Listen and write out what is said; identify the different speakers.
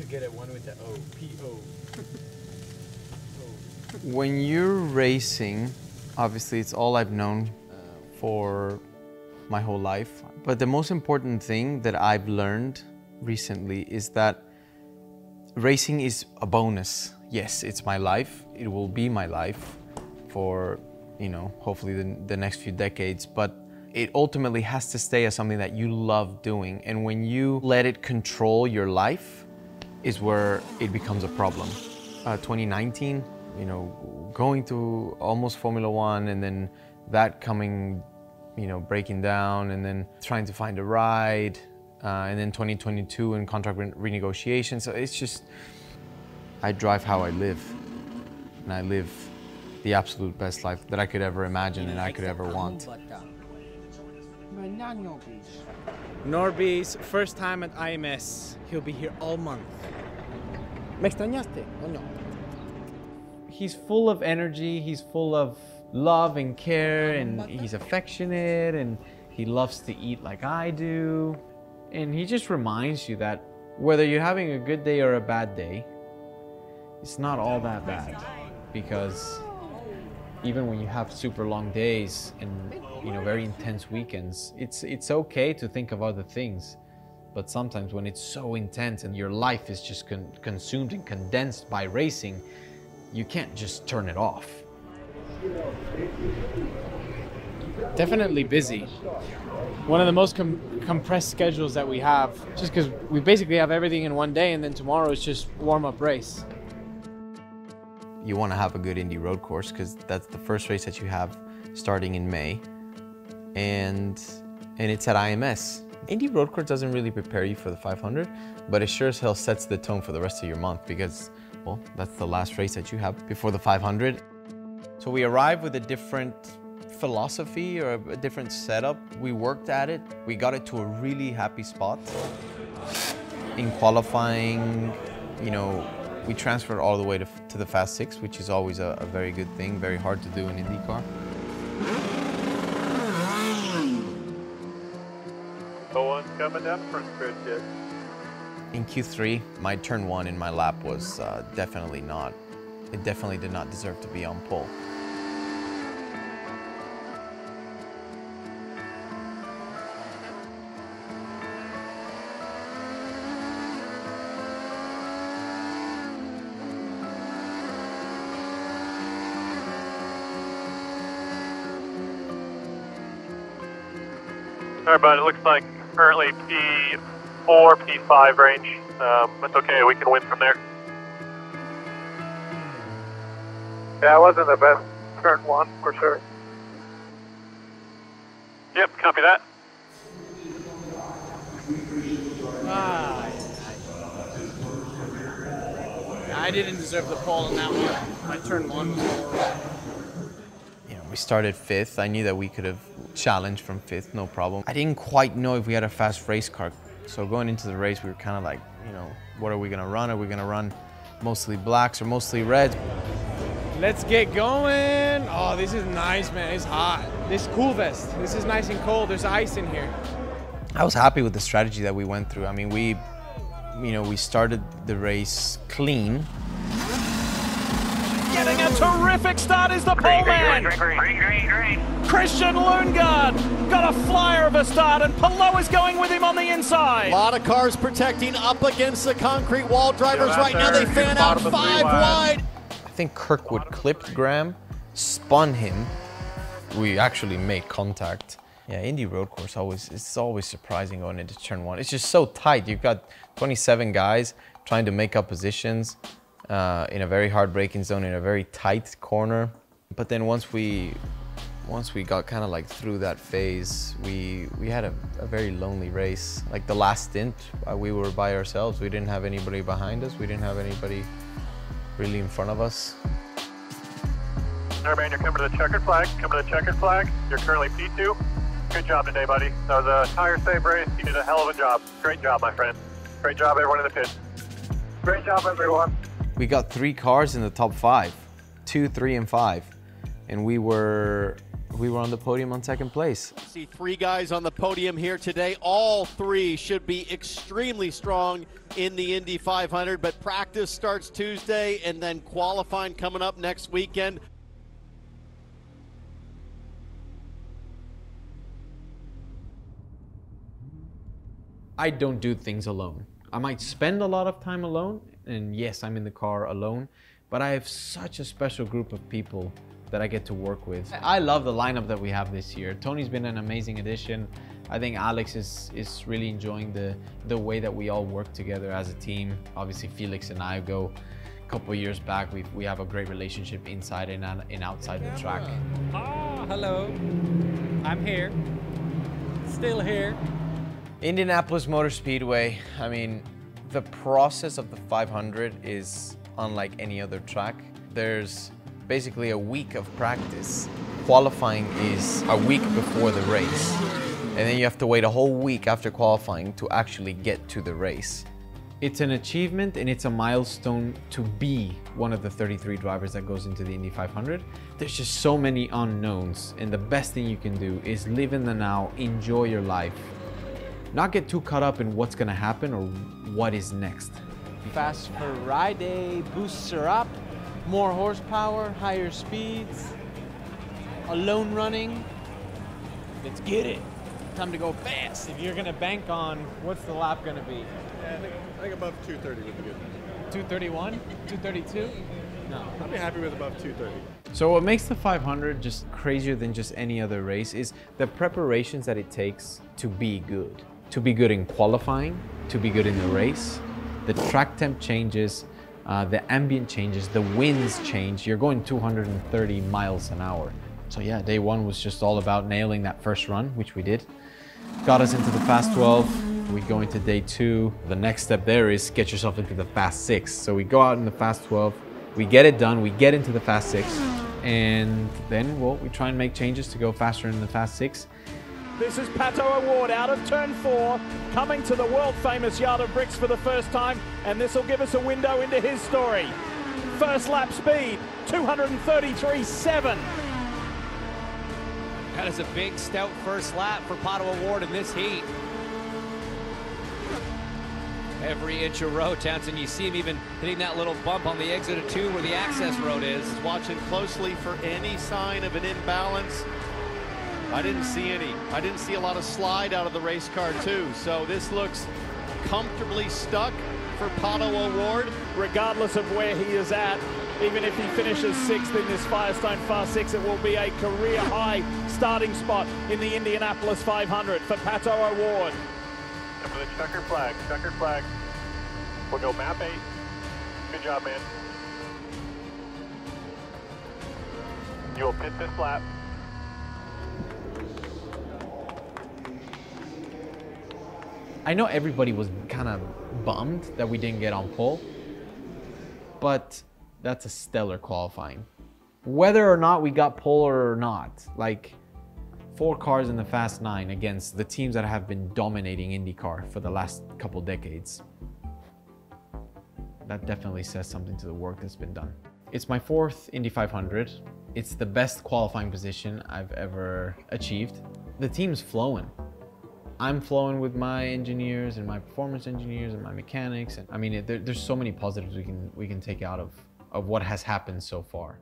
Speaker 1: get it, one with the O, P-O.
Speaker 2: When you're racing, obviously it's all I've known for my whole life. But the most important thing that I've learned recently is that racing is a bonus. Yes, it's my life. It will be my life for, you know, hopefully the next few decades, but it ultimately has to stay as something that you love doing. And when you let it control your life is where it becomes a problem. 2019, you know, going to almost Formula One and then that coming, you know, breaking down and then trying to find a ride. And then 2022 and contract renegotiation. So it's just, I drive how I live. And I live the absolute best life that I could ever imagine and I could ever want.
Speaker 1: Norby's first time at IMS. He'll be here all month. ¿Me extrañaste o no? He's full of energy, he's full of love and care, and he's affectionate, and he loves to eat like I do. And he just reminds you that whether you're having a good day or a bad day, it's not all that bad. Because even when you have super long days and, you know, very intense weekends, it's okay to think of other things. But sometimes when it's so intense and your life is just consumed and condensed by racing, you can't just turn it off. Definitely busy. One of the most compressed schedules that we have, just because we basically have everything in one day and then tomorrow is just warm-up race.
Speaker 2: You want to have a good Indy road course because that's the first race that you have starting in May, and it's at IMS. Indy road course doesn't really prepare you for the 500, but it sure as hell sets the tone for the rest of your month because, well, that's the last race that you have before the 500. So we arrived with a different philosophy or a different setup. We worked at it. We got it to a really happy spot. In qualifying, you know, we transferred all the way to the Fast 6, which is always a very good thing, very hard to do in INDYCAR.
Speaker 3: Owen's coming up from grid kit.
Speaker 2: In Q3, my turn 1 in my lap was definitely not, it definitely did not deserve to be on pole.
Speaker 3: All right, bud, it looks like currently P4, P5 range. That's okay, we can win from there. Yeah, it wasn't the best turn 1, for sure. Yep, copy that.
Speaker 1: I didn't deserve the pole on that one. My turn 1 was horrible.
Speaker 2: You know, we started 5th. I knew that we could have challenged from 5th, no problem. I didn't quite know if we had a fast race car. So going into the race, we were kind of like, you know, what are we gonna run? Are we gonna run mostly blacks or mostly reds?
Speaker 1: Let's get going. Oh, this is nice, man. It's hot. This cool vest. This is nice and cold. There's ice in here.
Speaker 2: I was happy with the strategy that we went through. I mean, we started the race clean.
Speaker 4: Getting a terrific start is the pole man. Christian Lundgaard got a flyer of a start, and Palou is going with him on the inside.
Speaker 5: A lot of cars protecting up against the concrete wall. Drivers right now, they fan out 5 wide.
Speaker 2: I think Kirkwood clipped Graham, spun him. We actually made contact. Yeah, Indy road course it's always surprising going into turn 1. It's just so tight. You've got 27 guys trying to make up positions in a very hard braking zone in a very tight corner. But then once we got kind of like through that phase, we had a very lonely race. Like the last stint, we were by ourselves. We didn't have anybody behind us. We didn't have anybody really in front of us.
Speaker 3: All right, man, you're coming to the checkered flag. Coming to the checkered flag. You're currently P2. Good job today, buddy. That was a tire save race. You did a hell of a job. Great job, my friend. Great job, everyone in the pit. Great job, everyone.
Speaker 2: We got 3 cars in the top 5, 2, 3, and 5, and we were we were on the podium on second place.
Speaker 5: See 3 guys on the podium here today. All 3 should be extremely strong in the Indy 500, but practice starts Tuesday and then qualifying coming up next weekend.
Speaker 1: I don't do things alone. I might spend a lot of time alone, and yes, I'm in the car alone, but I have such a special group of people that I get to work with. I love the lineup that we have this year. Tony's been an amazing addition. I think Alex is really enjoying the way that we all work together as a team. Obviously, Felix and I go a couple of years back. We have a great relationship inside and outside the track.
Speaker 6: Ah, hello. I'm here. Still here.
Speaker 2: Indianapolis Motor Speedway, I mean, the process of the 500 is unlike any other track. There's basically a week of practice. Qualifying is a week before the race. And then you have to wait a whole week after qualifying to actually get to the race.
Speaker 1: It's an achievement and it's a milestone to be one of the 33 drivers that goes into the Indy 500. There's just so many unknowns, and the best thing you can do is live in the now, enjoy your life. Not get too caught up in what's gonna happen or what is next.
Speaker 2: Fast Friday boosts are up, more horsepower, higher speeds, alone running. Let's get it. Time to go fast.
Speaker 1: If you're gonna bank on, what's the lap gonna be?
Speaker 7: Yeah, I think above 230 would be good.
Speaker 1: 231? 232? No.
Speaker 7: I'd be happy with above 230.
Speaker 1: So what makes the 500 just crazier than just any other race is the preparations that it takes to be good. To be good in qualifying, to be good in the race. The track temp changes, the ambient changes, the winds change. You're going 230 miles an hour. So yeah, day one was just all about nailing that first run, which we did. Got us into the fast 12. We go into day 2. The next step there is get yourself into the fast 6. So we go out in the fast 12, we get it done, we get into the fast 6, and then, well, we try and make changes to go faster in the fast 6.
Speaker 4: This is Pato O'Ward out of turn 4, coming to the world-famous Yard of Bricks for the first time, and this will give us a window into his story. First lap speed, 233.7.
Speaker 6: That is a big, stout first lap for Pato O'Ward in this heat. Every inch of road, Townsend. You see him even hitting that little bump on the exit of 2 where the access road is.
Speaker 5: Watching closely for any sign of an imbalance. I didn't see any. I didn't see a lot of slide out of the race car too. So this looks comfortably stuck for Pato O'Ward.
Speaker 4: Regardless of where he is at, even if he finishes 6th in this Firestone Fast 6, it will be a career high starting spot in the Indianapolis 500 for Pato O'Ward.
Speaker 3: Come to the checker flag, checker flag. We'll go map 8. Good job, man. You will pit this lap.
Speaker 1: I know everybody was kind of bummed that we didn't get on pole, but that's a stellar qualifying. Whether or not we got pole or not, like 4 cars in the Fast 9 against the teams that have been dominating INDYCAR for the last couple decades. That definitely says something to the work that's been done. It's my 4th Indy 500. It's the best qualifying position I've ever achieved. The team's flowing. I'm flowing with my engineers and my performance engineers and my mechanics. And I mean, there's so many positives we can take out of what has happened so far.